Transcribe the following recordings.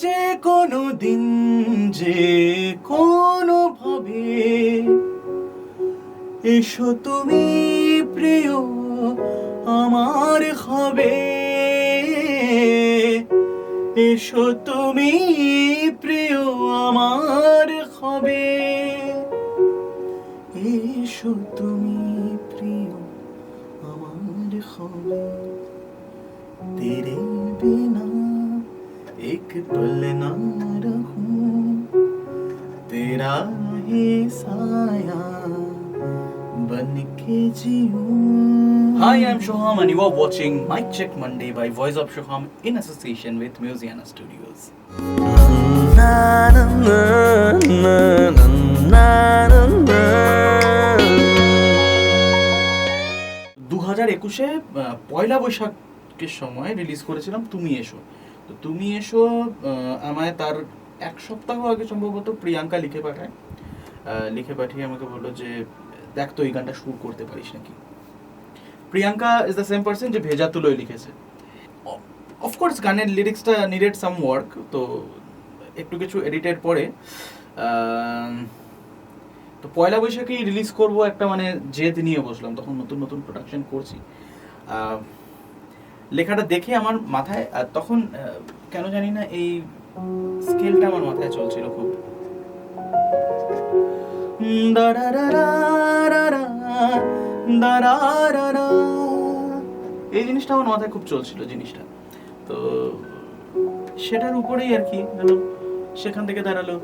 যে কোনো দিন যে কোনো ভাবে এসো তুমি প্রিয় আমার হবে, এসো তুমি প্রিয় আমার হবে, এসো তুমি প্রিয় আমার হবে। तेरे बिना एक पल ना रहूं, तेरा ही साया बन के जीऊं. Hi, I'm Shoham and you are watching Mic Check Monday by Voice of Shoham in association with Musiana Studios. 2021-এ পয়লা বৈশাখের সময় রিলিজ করেছিলাম তুমি এসো। তো তুমি এসো আমায় তার এক সপ্তাহ আগে সম্ভবত প্রিয়াঙ্কা লিখে পাঠিয়ে আমাকে বললো যে দেখ তো এই গানটা শুরু করতে পারিস নাকি। Priyanka is the same person যে ভেজা তুলোয় লিখেছে। অফকোর্স গানের লিরিক্সটা নিডেড সাম ওয়ার্ক, তো একটু কিছু এডিটের পরে তো পয়লা বৈশাখেই রিলিজ করব একটা মানে জেদ নিয়ে বসলাম। তখন নতুন প্রোডাকশন করছি। লেখাটা দেখে আমার মাথায় তখন কেন জানি না এই স্কেলটা আমার মাথায় চলছিল খুব, এই জিনিসটা আমার মাথায় খুব চলছিল জিনিসটা। তো সেটার উপরেই আর কি হলো, সেখান থেকে দাঁড়ালো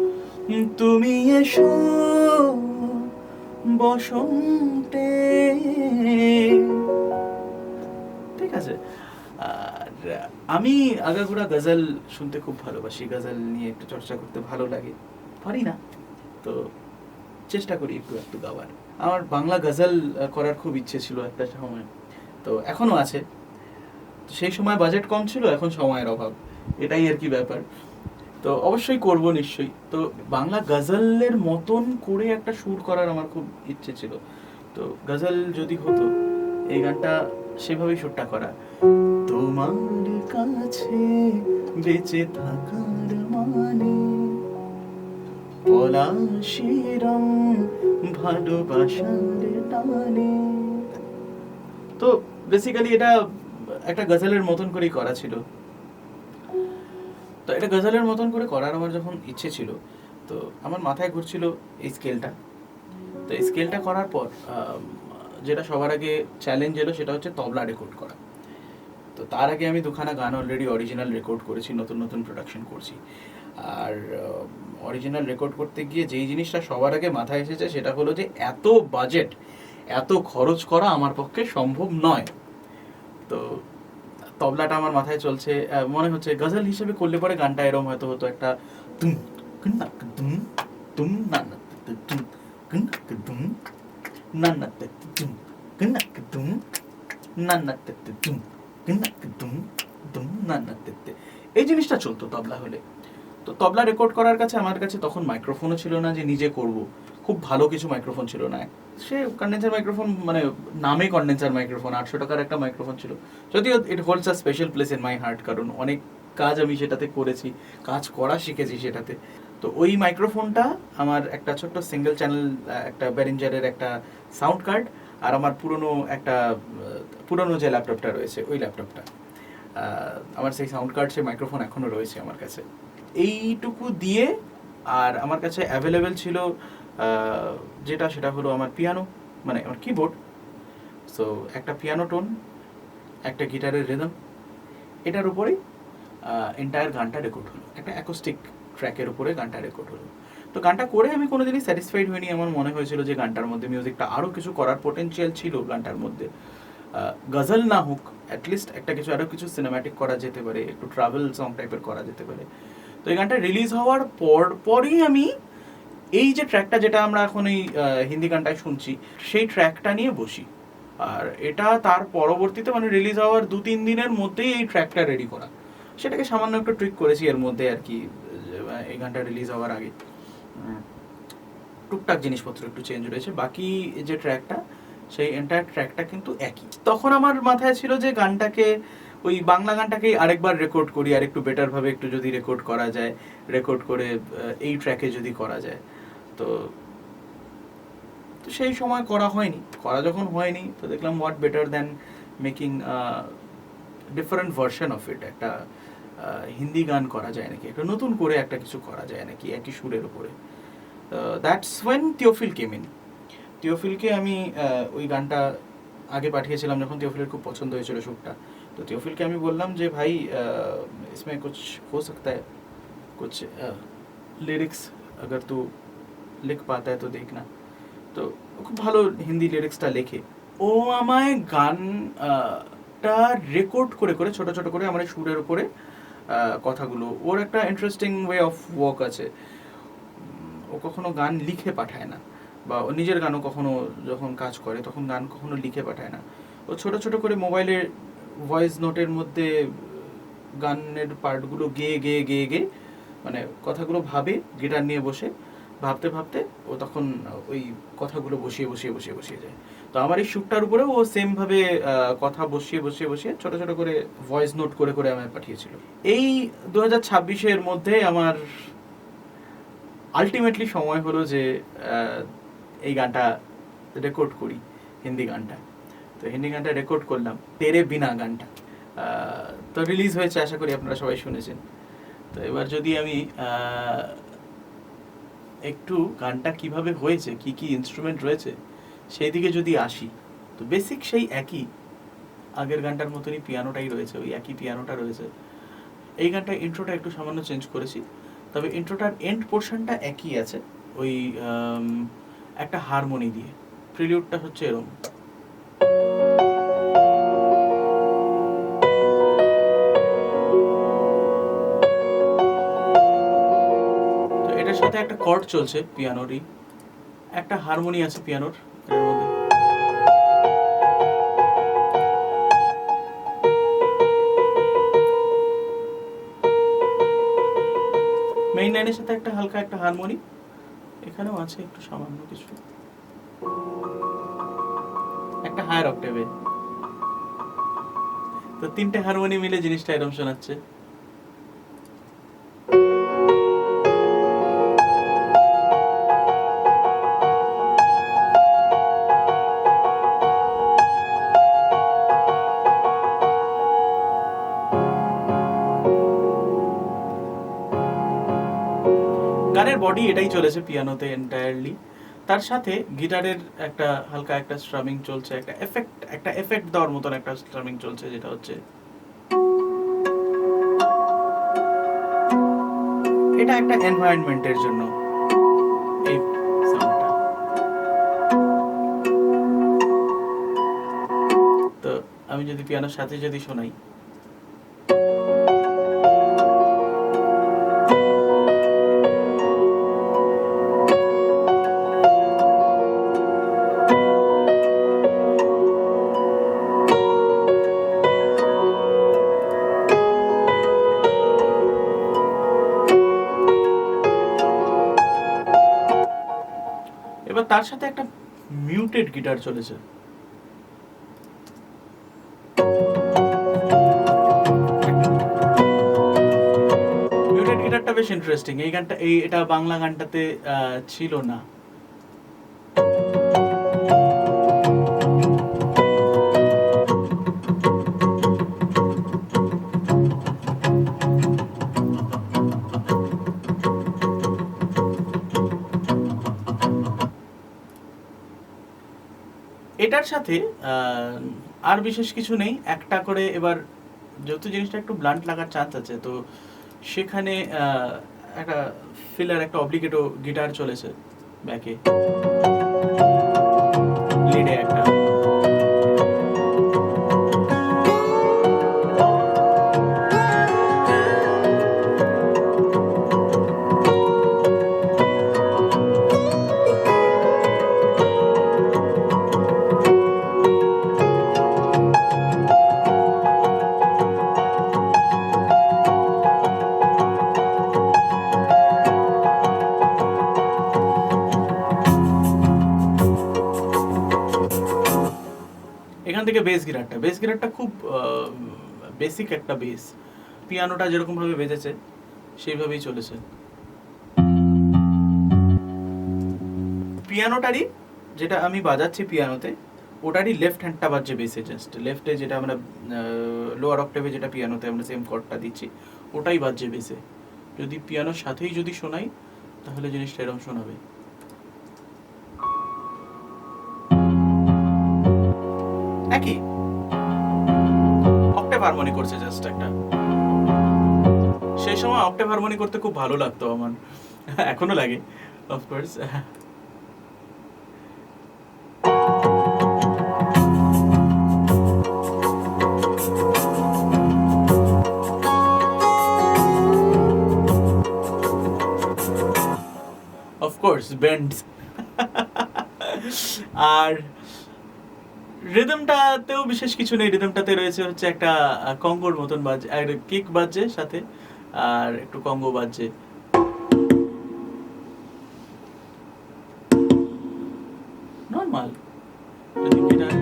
তুমি এসো বসন্তে। ঠিক আছে। আর আমি আগাগোড়া গজল শুনতে খুব ভালোবাসি, গজল নিয়ে একটু চর্চা করতে ভালো লাগে, পারি না তো চেষ্টা করি একটু গাওয়ার। আমার বাংলা গজল করার খুব ইচ্ছে ছিল একটা সময়, তো এখনো আছে। সেই সময় বাজেট কম ছিল, এখন সময়ের অভাব, এটাই আর কি ব্যাপার। তো অবশ্যই করব নিশ্চয়ই। তো বাংলা গজলের মতন করে একটা সুর করার আমার খুব ইচ্ছে ছিল। তো গজল যদি হতো, এই গানটা সেভাবেই সুরটা করা। তোমার কাছে বেঁচে থাকার মানে পলাশিরম ভালোবাসার টানে। তো বেসিক্যালি এটা একটা গজলের মতন করেই করা ছিল। তো এটা গজলের মতন করে করার আমার যখন ইচ্ছে ছিল, তো আমার মাথায় ঘুরছিল এই স্কেলটা। তো এই স্কেলটা করার পর যেটা সবার আগে চ্যালেঞ্জ এলো সেটা হচ্ছে তবলা রেকর্ড করা। তো তার আগে আমি দুখানা গান অলরেডি অরিজিনাল রেকর্ড করেছি, নতুন প্রোডাকশন করছি। আর অরিজিনাল রেকর্ড করতে গিয়ে যেই জিনিসটা সবার আগে মাথায় এসেছে সেটা হলো যে এত বাজেট, এত খরচ করা আমার পক্ষে সম্ভব নয়। তো তবলাটা আমার মাথায় চলছে, মনে হচ্ছে গজল হিসেবে করলে পরে গানটা এরকম হয়তো হতো একটা তুম কুন্নাক তুম তুম নানা তুম কুন্নাক তুম নানা তুম কুন্নাক তুম নানা তুম কুন্নাক তুম তুম নানা। এই জিনিসটা চলতো তবলা হলে। তো তবলা রেকর্ড করার কাছে আমার কাছে তখন মাইক্রোফোনও ছিল না যে নিজে করব, খুব ভালো কিছু মাইক্রোফোন ছিল না। সে কন্ডেন্সার মাইক্রোফোন, মানে নামে কন্ডেন্সার মাইক্রোফোন, 800 টাকার একটা মাইক্রোফোন ছিল। যদিও it holds a special place in my heart, কারণ অনেক কাজ আমি সেটাতে করেছি, কাজ করা শিখেছি সেটাতে। তো ওই মাইক্রোফোনটা আমার একটা ছোট্ট সিঙ্গেল চ্যানেল, একটা বেরিঞ্জারের একটা সাউন্ড কার্ড, আর আমার পুরনো যে ল্যাপটপটা রয়েছে ওই ল্যাপটপটা, আমার সেই সাউন্ড কার্ড, সেই মাইক্রোফোন এখনও রয়েছে আমার কাছে। এইটুকু দিয়ে আর আমার কাছে অ্যাভেলেবেল ছিল সেটা হলো আমার পিয়ানো, মানে আমার কিবোর্ড। সো একটা পিয়ানো টোন, একটা গিটারের রিদম, এটার উপরেই এন্টায়ার গানটা রেকর্ড হলো। একটা অ্যাকোস্টিক ট্র্যাকের উপরে গানটা রেকর্ড হলো। তো গানটা করে আমি কোনোদিনই স্যাটিসফাইড হইনি। আমার মনে হয়েছিল যে গানটার মধ্যে মিউজিকটা আরও কিছু করার পোটেনশিয়াল ছিল গানটার মধ্যে। গজল না হোক, অ্যাটলিস্ট একটা কিছু আরও কিছু সিনেম্যাটিক করা যেতে পারে, একটু ট্রাভেল সং টাইপের করা যেতে পারে। তো এই গানটা রিলিজ হওয়ার পরই আমি এই যে ট্র্যাকটা, যেটা আমরা এখন এই হিন্দি গানটায় শুনছি, সেই ট্র্যাকটা নিয়ে বসি। আর এটা তার পরবর্তীতে মানে রিলিজ হওয়ার 2-3 দিনের মধ্যেই এই ট্র্যাকটা রেডি করা। সেটাকে সামান্য একটু ট্রিক করেছি এর মধ্যে আর কি, এই গানটা রিলিজ হওয়ার আগে টুকটাক জিনিসপত্র একটু চেঞ্জ রয়েছে। বাকি যে ট্র্যাকটা, সেই এন্টায়ার ট্র্যাকটা কিন্তু একই। তখন আমার মাথায় ছিল যে গানটাকে ওই বাংলা গানটাকেই আরেকবার রেকর্ড করি, আর একটু বেটার ভাবে একটু যদি রেকর্ড করা যায়, রেকর্ড করে এই ট্র্যাকে যদি করা যায়। তো সেই সময় করা হয়নি, করা যখন হয়নি তো দেখলাম what better than making different version of it. একটা হিন্দি গান করা যায় নাকি, একটা নতুন করে একটা কিছু করা যায় নাকি একই সুরের উপরে। That's when Teofil came in. তিওফিলকে আমি ওই গানটা আগে পাঠিয়েছিলাম যখন তিওফিলের খুব পছন্দ হয়েছিল সুরটা। তো তিওফিলকে আমি বললাম যে ভাই इसमें कुछ हो सकता है, कुछ लिरिक्स अगर तू लिख पाता है तो देखना। তো খুব ভালো হিন্দি লিরিক্সটা লেখে। ও আমায় গানটা রেকর্ড করে করে ছোট ছোট করে আমার সুরের উপরে কথাগুলো, ওর একটা ইন্টারেস্টিং ওয়ে অফ ওয়ার্ক আছে। ও কখনো গান লিখে পাঠায় না, বা ও নিজের গানও কখনো যখন কাজ করে তখন গান কখনো লিখে পাঠায় না। ও ছোট ছোট করে মোবাইলের ভয়েস নোটের মধ্যে গানের পার্টগুলো গেয়ে গেয়ে গেয়ে গেয়ে মানে কথাগুলো ভাবে, গিটার নিয়ে বসে ভাবতে ভাবতে ও তখন ওই কথাগুলো বসিয়ে বসিয়ে বসিয়ে বসিয়ে যায়। তো আমার এই শ্যুটটার উপরেও ও সেমভাবে কথা বসিয়ে বসিয়ে বসিয়ে ছোট ছোট করে ভয়েস নোট করে করে আমায় পাঠিয়েছিল। এই 2026-এর মধ্যে আমার আলটিমেটলি সময় হলো যে এই গানটা রেকর্ড করি, হিন্দি গানটা। তো হিন্দি গানটা রেকর্ড করলাম, তেরে বিনা গানটা। তো রিলিজ হয়েছে, আশা করি আপনারা সবাই শুনেছেন। তো এবার যদি আমি একটু গানটা কিভাবে হয়েছে, কি কি ইনস্ট্রুমেন্ট রয়েছে সেই দিকে যদি আসি, তো বেসিক সেই একই আগের গানটার মতনই পিয়ানোটাই রয়েছে, ওই একই পিয়ানোটা রয়েছে। এই গানটা ইন্ট্রোটা একটু সামান্য চেঞ্জ করেছি, তবে ইন্ট্রোটার এন্ড পোর্শনটা একই আছে, ওই একটা হারমোনি দিয়ে। প্রিলিউডটা হচ্ছে এরকম। তো এটার সাথে একটা কর্ড চলছে পিয়ানোরই, একটা হারমোনি আছে পিয়ানোর এর মধ্যে। মেইন লাইনের সাথে একটা হালকা একটা হারমোনি, এখানেও আছে একটু সামান্য কিছু, একটা হায়ার অক্টেভে। তো তিনটে হারমোনি মিলে জিনিসটা এরকম শোনাচ্ছে। গানের বডি এটাই চলেছে পিয়ানোতে এন্টায়ারলি, তার সাথে গিটারের একটা হালকা একটা স্ট্রামিং চলছে, একটা এফেক্ট দেওয়ার মতন একটা স্ট্রামিং চলছে, যেটা হচ্ছে এটা একটা এনভায়রনমেন্টের জন্য এই সাউন্ডটা। তো আমি যদি পিয়ানোর সাথে যদি শোনাই, এবার তার সাথে একটা মিউটেড গিটার চলেছে। মিউটেড গিটারটা বেশ ইন্টারেস্টিং। এই গানটা এটা বাংলা গানটাতে ছিল না। এটার সাথে আর বিশেষ কিছু নেই, একটা করে এবার যেহেতু জিনিসটা একটু ব্লান্ট লাগার চান্স আছে, তো সেখানে একটা ফিলার, একটা অব্লিগেটো গিটার চলেছে ব্যাকে, লিডে একটা। এখান থেকে বেস গিটারটা খুব বেসিক একটা বেস, পিয়ানোটা যেরকমভাবে বেজেছে সেইভাবেই চলেছে। পিয়ানোটারই যেটা আমি বাজাচ্ছি পিয়ানোতে, ওটারই লেফট হ্যান্ডটা বাজছে বেসে, জাস্ট লেফটে যেটা আমরা লোয়ার অক্টেভে যেটা পিয়ানোতে আমরা সেম কর্ডটা দিচ্ছি ওটাই বাজছে বেসে। যদি পিয়ানোর সাথেই যদি শোনাই তাহলে জিনিসটা এরকম শোনাবে। একই অক্টেভ হারমোনি করছে জাস্ট একটা। সেই সময় অক্টেভ হারমোনি করতে খুব ভালো লাগতো আমার, এখনো লাগে অফকোর্স। অফকোর্স বেন্ডস। আর রিদমটাতেও বিশেষ কিছু নেই, রিদমটাতে রয়েছে হচ্ছে একটা কঙ্গোর মতন বাজছে, আর কিক বাজছে সাথে, আর একটু কঙ্গো বাজছে। নর্মাল যদি গিটার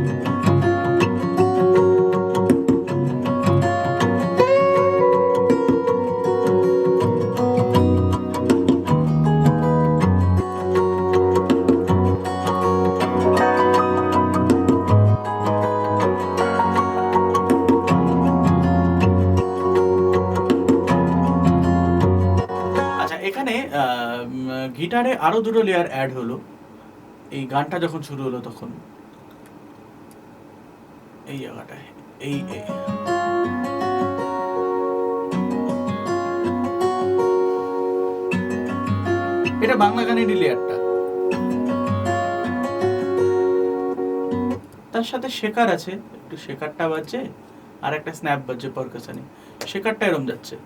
গিটারে আরো দুটো লেয়ার অ্যাড হলো এই গানটা যখন শুরু হলো তখন। এই জায়গাটায় এই এটা বাংলা গানের লেয়ারটা, তার সাথে শেকার আছে, একটু শেকারটা বাজছে আর একটা স্ন্যাপ বাজছে পারকাশনে, শেকারটা এরম যাচ্ছে।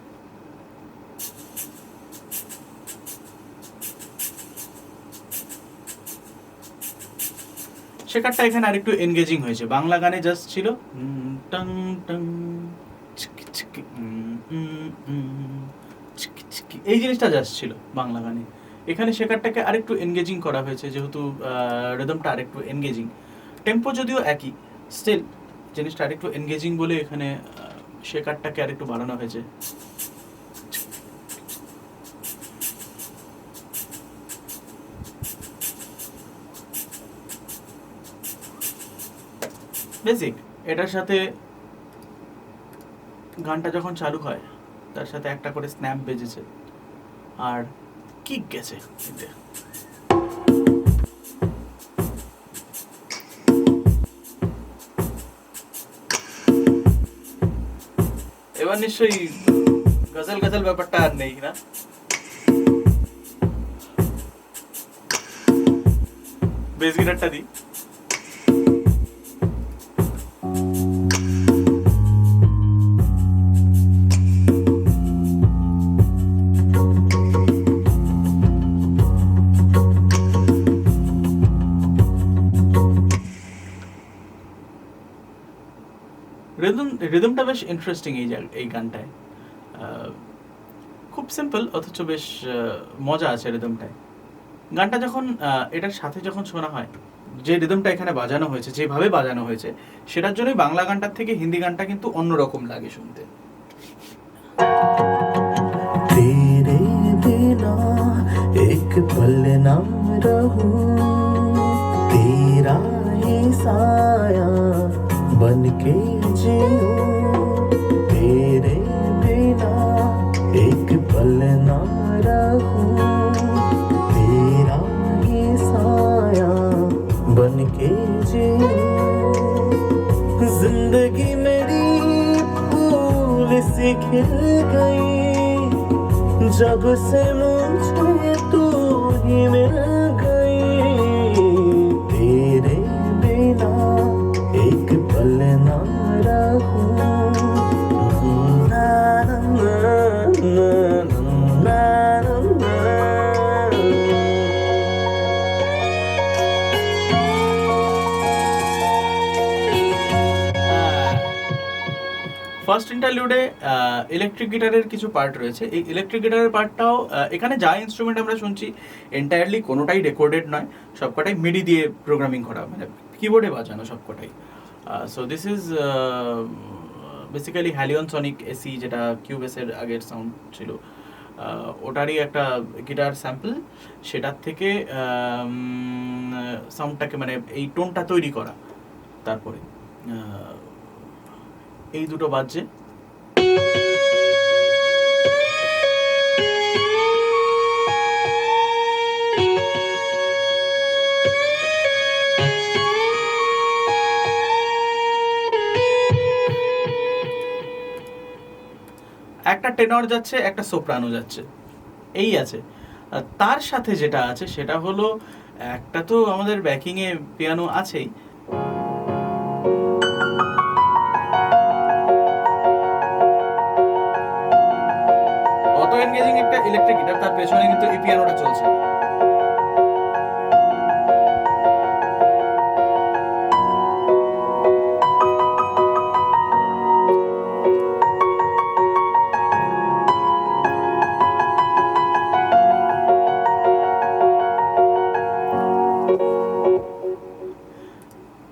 শেখারটা এখানে আরেকটু এনগেজিং হয়েছে, বাংলা গানে জাস্ট ছিল টং টং এই জিনিসটা জাস্ট ছিল বাংলা গানে, এখানে শেখারটাকে আরেকটু এনগেজিং করা হয়েছে, যেহেতু রিদমটা আরেকটু এনগেজিং, টেম্পো যদিও একই, স্টিল জিনিসটা আরেকটু এনগেজিং বলে এখানে শেখারটাকে আরেকটু বাড়ানো হয়েছে। বেসিক এটার সাথে গানটা যখন চালু হয় তার সাথে একটা করে স্ন্যাপ বেজেছে আর কিক গেছে এতে। এবার নিশ্চয়ই গজল গজল ব্যাপারটা আর নেই না, বেস গিটারটা দিই। রিদমটা বেশ ইন্টারেস্টিং এই গানটায়, খুব সিম্পল অথচ বেশ মজা আছে রিদমটায়। গানটা যখন এটার সাথে যখন শোনা হয়, যে রিদমটা এখানে বাজানো হয়েছে, যেভাবে বাজানো হয়েছে, সেটার জন্যই বাংলা গানটার থেকে হিন্দি গানটা কিন্তু অন্যরকম লাগে শুনতে। तेरे बिना एक पल ना रहूं, तेरा ही साया बन के जीऊं, तेरे बिना एक पल ना रहूं, तेरा ही साया बन के जीऊं, जिंदगी मेरी फूल सी खिल गई जब से मुझे तू ही मिल गई, तेरे बिना एक पल ना रहूं, ना ना ना ना ना। ফার্স্ট ইন্টারলিউডে ইলেকট্রিক গিটারের কিছু পার্ট রয়েছে, এই ইলেকট্রিক গিটারের পার্টটাও এখানে যা ইনস্ট্রুমেন্ট আমরা শুনছি এন্টায়ারলি কোনোটাই রেকর্ডেড নয়, সবকটাই মিডি দিয়ে প্রোগ্রামিং করা, মানে কিবোর্ডে বাজানো সবকটাই। So this is basically Halion Sonic SE, যেটা কিউবেসের আগের সাউন্ড ছিল, ওটারই একটা গিটার স্যাম্পল, সেটার থেকে সাউন্ডটাকে মানে এই টোনটা তৈরি করা। তারপরে এই দুটো বাজছে। একটা টেনর যাচ্ছে, একটা সোপ্রানো যাচ্ছে, এই আছে। আর তার সাথে যেটা আছে সেটা হলো, একটা তো আমাদের ব্যাকিং এ পিয়ানো আছেই, অত এনগেজিং একটা ইলেকট্রিক গিটার, তার পেছনে কিন্তু এই পিয়ানোটা চলছে।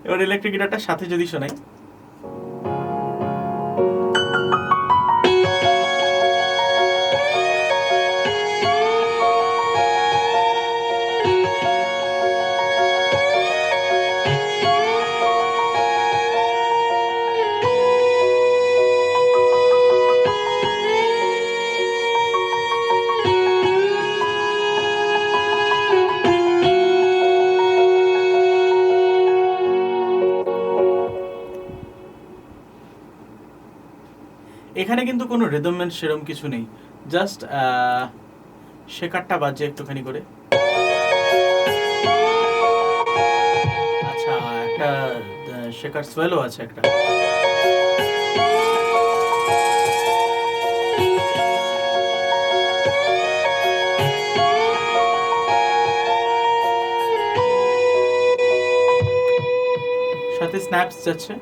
এবার ইলেকট্রিক গিটারটার সাথে যদি শোনাই, এখানে কিন্তু কোনো রিদমেন্ট সেরম কিছু নেই, জাস্ট শেকারটা বাজছে একটুখানি করে। আচ্ছা, একটা শেকার সোয়েলও আছে একটা। সাথে স্ন্যাপস যাচ্ছে।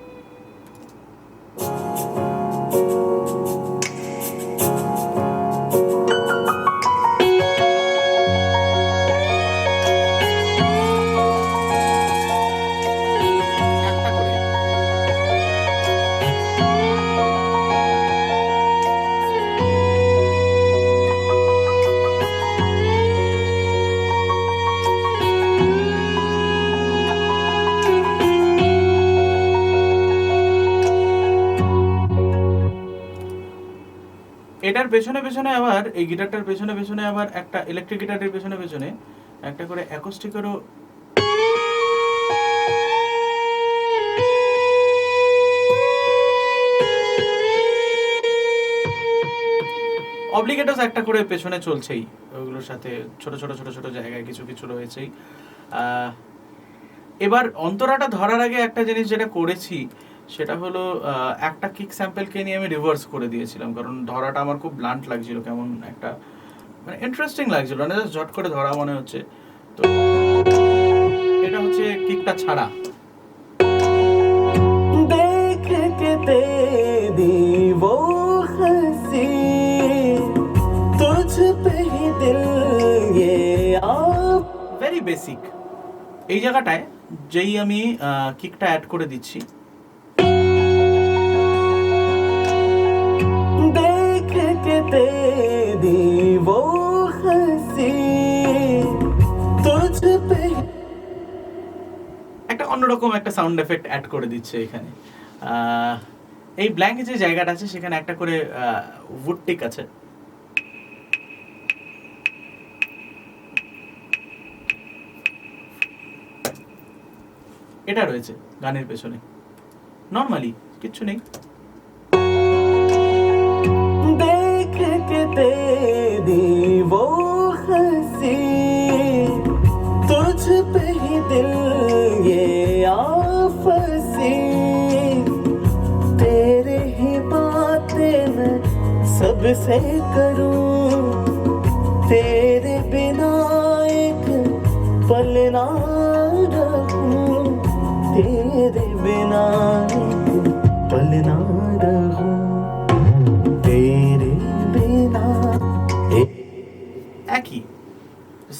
একটা করে। এটার পেছনে পেছনে আবার, এই গিটারটার পেছনে পেছনে আবার একটা ইলেকট্রিক গিটারের পেছনে পেছনে একটা করে অ্যাকোস্টিকেরও অব্লিগেটস একটা করে পেছনে চলছেই, ওগুলোর সাথে ছোট ছোট ছোট ছোট জায়গায় কিছু কিছু রয়েছেই। এবার অন্তরাটা ধরার আগে একটা জিনিস যেটা করেছি সেটা হলো, একটা কিক স্যাম্পলকে নিয়ে আমি রিভার্স করে দিয়েছিলাম, কারণ ধরাটা আমার খুব ব্লান্ট লাগছিল, কেমন একটা মানে ইন্টারেস্টিং লাগছিল না, জাস্ট ঝট করে ধরা মনে হচ্ছে। তো এটা হচ্ছে কিকটা ছাড়া। देख के तेरी वो हंसी तुझ पे ही दिल ये आप ভেরি বেসিক। এই জায়গাটায় যেই আমি কিকটা অ্যাড করে দিচ্ছি, देख के तेरी वो हंसी तुझ पे একটা অন্যরকম একটা সাউন্ড এফেক্ট অ্যাড করে দিচ্ছে এখানে। এই ব্ল্যাঙ্ক যে জায়গাটা আছে সেখানে একটা করে উড টিক আছে। এটা রয়েছে গানের পেছনে, নর্মালি কিচ্ছু নেই। देख के तेरी वो हंसी तुझ पे ही दिल ये आफसी तेरे ही बातें मैं सबसे करूं तेरे बिना एक पल ना रहूं तेरे बिना एक पल ना रहूं तेरे बिना একই।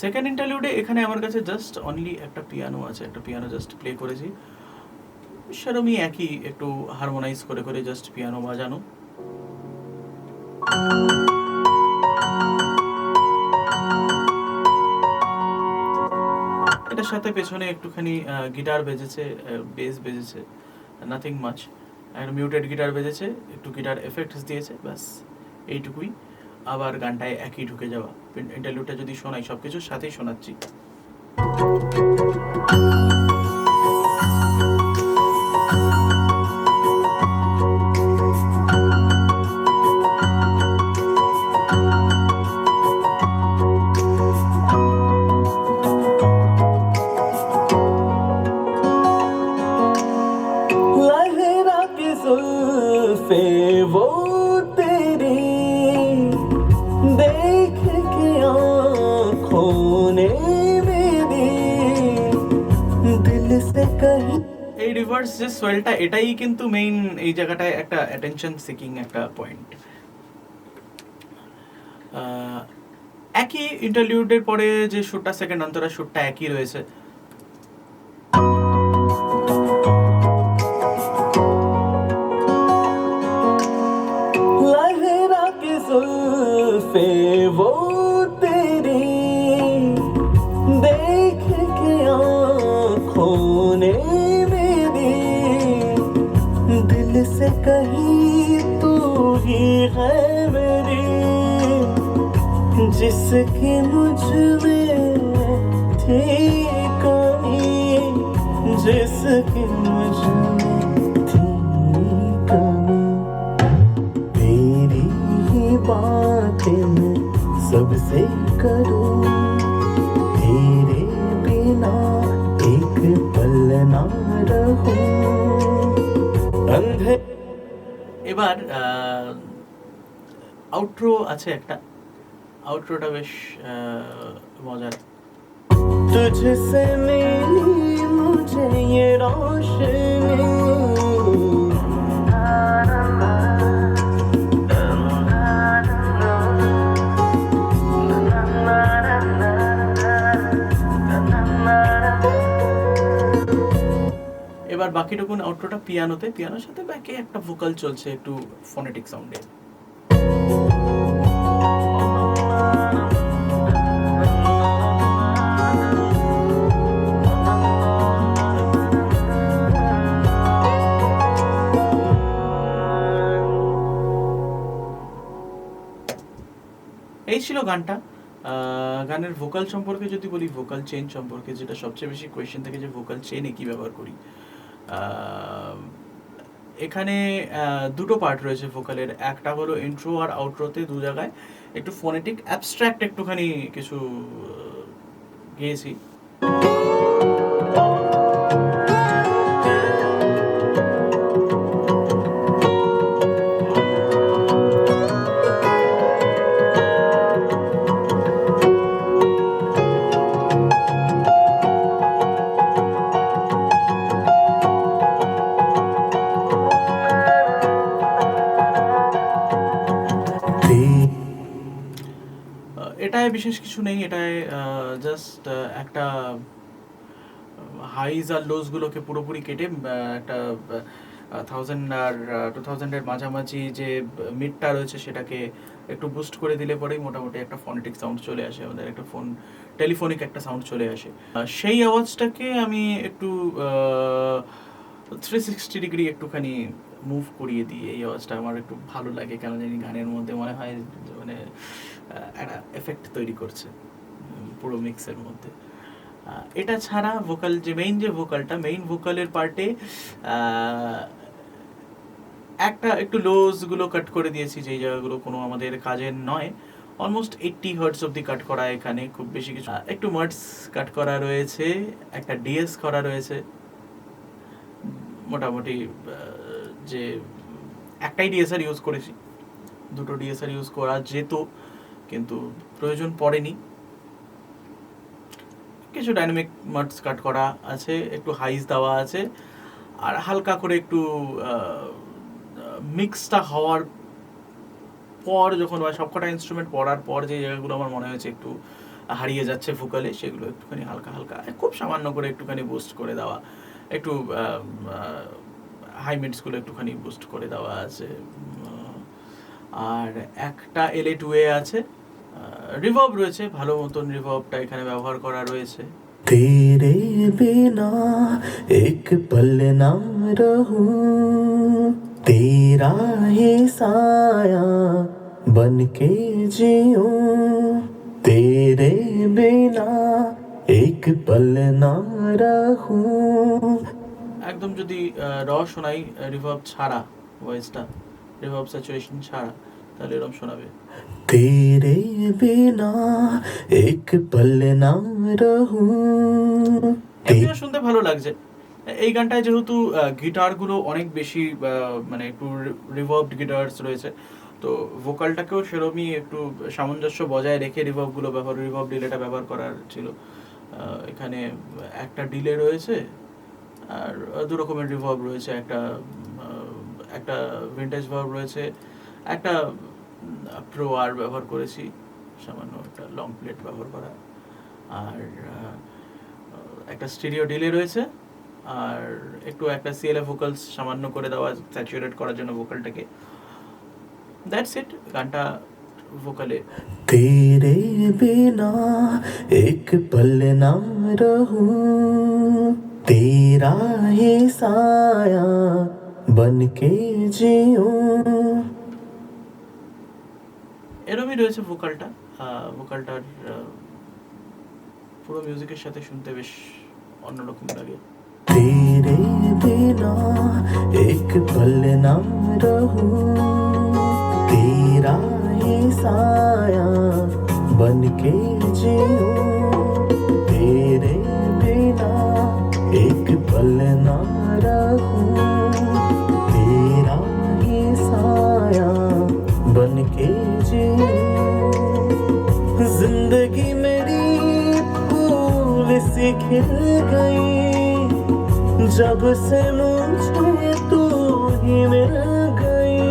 সেকেন্ড ইন্টারলিউডে এখানে আমার কাছে জাস্ট অনলি একটা পিয়ানো আছে, একটা পিয়ানো জাস্ট প্লে করেছি, সেরকমই একই, একটু হারমোনাইজ করে করে জাস্ট পিয়ানো বাজানো। এটার সাথে পেছনে একটুখানি গিটার বেজেছে, বেস বেজেছে, নাথিং মাচ। একটা মিউটেড গিটার বেজেছে, একটু গিটার এফেক্টস দিয়েছে, ব্যাস এইটুকুই। আবার গানটায় একই ঢুকে যাওয়া। ইন্টারলুডটা যদি শোনাই, সব কিছুর সাথেই শোনাচ্ছি। लहरा के जुल्फे वो तेरी देख के आँखों ने मेरी दिल से कहीं এই রিভার্স যে সোয়েলটা, এটাই কিন্তু মেইন এই জায়গাটায় একটা অ্যাটেনশন সিকিং একটা পয়েন্ট। একই ইন্টারলিউডের পরে যে সুরটা সেকেন্ড অন্তরা, সুরটা একই রয়েছে। लहरा के जुल्फे वो तेरी देख के आँखों ने मेरी दिल से कहीं तू ही है मेरी जिसकी मुझ में थी कमी जिसकी मुझ में थी कमी तेरी ही बातें मैं सबसे करूं तेरे बिना एक पल ना रहूं अंधे এবার আউট্রো আছে একটা, আউট্রোটা বেশ মজার। तुझसे मिली मुझे ये रोशनी এবার বাকিটুকুন আউটরোটা পিয়ানোতে, পিয়ানোর সাথে ব্যাকে একটা ভোকাল চলছে একটু ফোনেটিক সাউন্ডে। এই ছিল গানটা। গানের ভোকাল সম্পর্কে যদি বলি, ভোকাল চেন সম্পর্কে, যেটা সবচেয়ে বেশি কোয়েশ্চেন থাকে যে ভোকাল চেনে কি ব্যবহার করি। এখানে দুটো পার্ট রয়েছে ভোকালের, একটা হলো ইন্ট্রো আর আউটরোতে দু জায়গায় একটু ফোনেটিক অ্যাবস্ট্রাক্ট একটুখানি কিছু গেয়েছি। এটায় বিশেষ কিছু নেই, এটায় জাস্ট একটা হাইজ আর লোজ গুলোকে পুরোপুরি কেটে একটা 1000 আর 2000 এর মাঝামাঝি যে মিডটা রয়েছে সেটাকে একটু বুস্ট করে দিলে পরেই মোটামুটি একটা ফোনেটিক সাউন্ড চলে আসে, আমাদের একটা টেলিফোনিক একটা সাউন্ড চলে আসে। সেই আওয়াজটাকে আমি একটু 360 ডিগ্রি একটুখানি মুভ করিয়ে দিই। এই আওয়াজটা আমার একটু ভালো লাগে, কেন জানি গানের মধ্যে মনে হয় মানে একটা এফেক্ট তৈরি করছে পুরো মিক্সের মধ্যে। এটা ছাড়া ভোকাল যে মেইন ভোকালের পার্টে একটা একটু লোজ গুলো কাট করে দিয়েছি, যেই জায়গাগুলো কোনো আমাদের কাজের নয়। অলমোস্ট 80 হার্টজ অব্দি কাট করা, এখানে খুব বেশি কিছু। একটু মার্টস কাট করা রয়েছে, একটা ডিএস করা রয়েছে। মোটামুটি যে একটাই ডিএসআর ইউজ করেছি, দুটো ডিএসআর ইউজ করা যেত কিন্তু প্রয়োজন পড়েনি। কিছু ডাইনামিক মার্টস কাট করা আছে, একটু হাইজ দেওয়া আছে, আর হালকা করে একটু মিক্সটা হওয়ার পর যখন সবকটা ইনস্ট্রুমেন্ট পড়ার পর যে জায়গাগুলো আমার মনে হয়েছে একটু হারিয়ে যাচ্ছে ভোকালে, সেগুলো একটুখানি হালকা হালকা খুব সামান্য করে একটুখানি বুস্ট করে দেওয়া, একটু হাই মিডসগুলো একটুখানি বুস্ট করে দেওয়া আছে, আর একটা LA2A আছে, রিভার্ব রয়েছে, ভালো মতন রিভার্বটা এখানে ব্যবহার করা রয়েছে। तेरे बिना एक पल ना रहूं, तेरा ही साया बन के जीऊं, तेरे बिना एक पल ना रहूं। একদম যদি র শোনাই রিভার্ব ছাড়া, ভয়েসটা রিভার্ব স্যাচুরেশন ছাড়া, তাহলে এরকম শোনাবে। तेरे बिना एक पल ना रहूं। এমনিও শুনতে ভালো লাগছে। এই গানটায় যেহেতু গিটারগুলো অনেক বেশি মানে একটু রিভার্বড গিটারস রয়েছে, তো ভোকালটাকেও সেরকমই একটু সামঞ্জস্য বজায় রেখে রিভার্ব ডিলেটা ব্যবহার করার ছিল। এখানে একটা ডিলে রয়েছে আর দু রকমের রিভার্ব রয়েছে, একটা ভিন্টেজ ভার্ব রয়েছে, একটা প্রো আর ব্যবহার করেছি, সামান্য একটা লং প্লেট ব্যবহার করা, আর একটা স্টেরিও ডিলে রয়েছে, আর একটা সিএলএ ভোকালস সামান্য করে দেওয়া স্যাচুরেট করার জন্য ভোকালটাকে। দ্যাটস ইট, গানটা ভোকালে। तेरे बिना एक पल ना रहूं, तेरा ही साया बन के जीऊं। এরমই রয়েছে ভোকালটা। ভোকালটার পুরো মিউজিকের সাথে শুনতে বেশ অন্যরকম লাগে। तेरे बिना एक पल ना रहूं, तेरा ही साया बन के जीऊं, तेरे बिना एक पल ना रहूं, तेरा ही साया बन के जीऊं। जिंदगी मेरी फूल सी खिल गई, जब से मुझे तू ही मिल गई,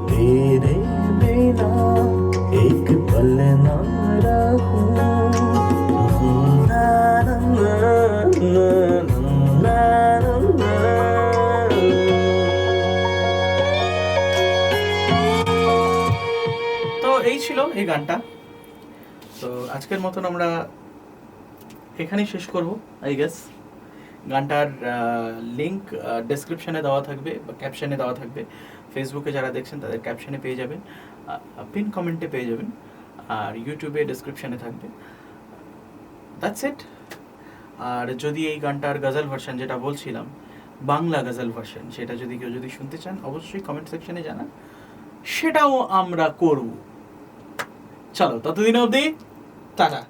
तेरे बिना एक पल ना रहूं। ना ना ना ना ना ना। তো এই ছিল এই গানটা। তো আজকের মতন আমরা এখানেই শেষ করব আই গেস। গানটার লিঙ্ক ডেসক্রিপশনে দেওয়া থাকবে বা ক্যাপশনে দেওয়া থাকবে। ফেসবুকে যারা দেখছেন তাদের ক্যাপশনে পেয়ে যাবেন, পিন কমেন্টে পেয়ে যাবেন, আর ইউটিউবে ডেসক্রিপশনে থাকবে। That's it. আর যদি এই গানটার গজল ভার্সন, যেটা বলছিলাম বাংলা গজল ভার্সন, সেটা যদি কেউ শুনতে চান অবশ্যই কমেন্ট সেকশনে জানান, সেটাও আমরা করব। চলো ততদিন অবধি টাটা।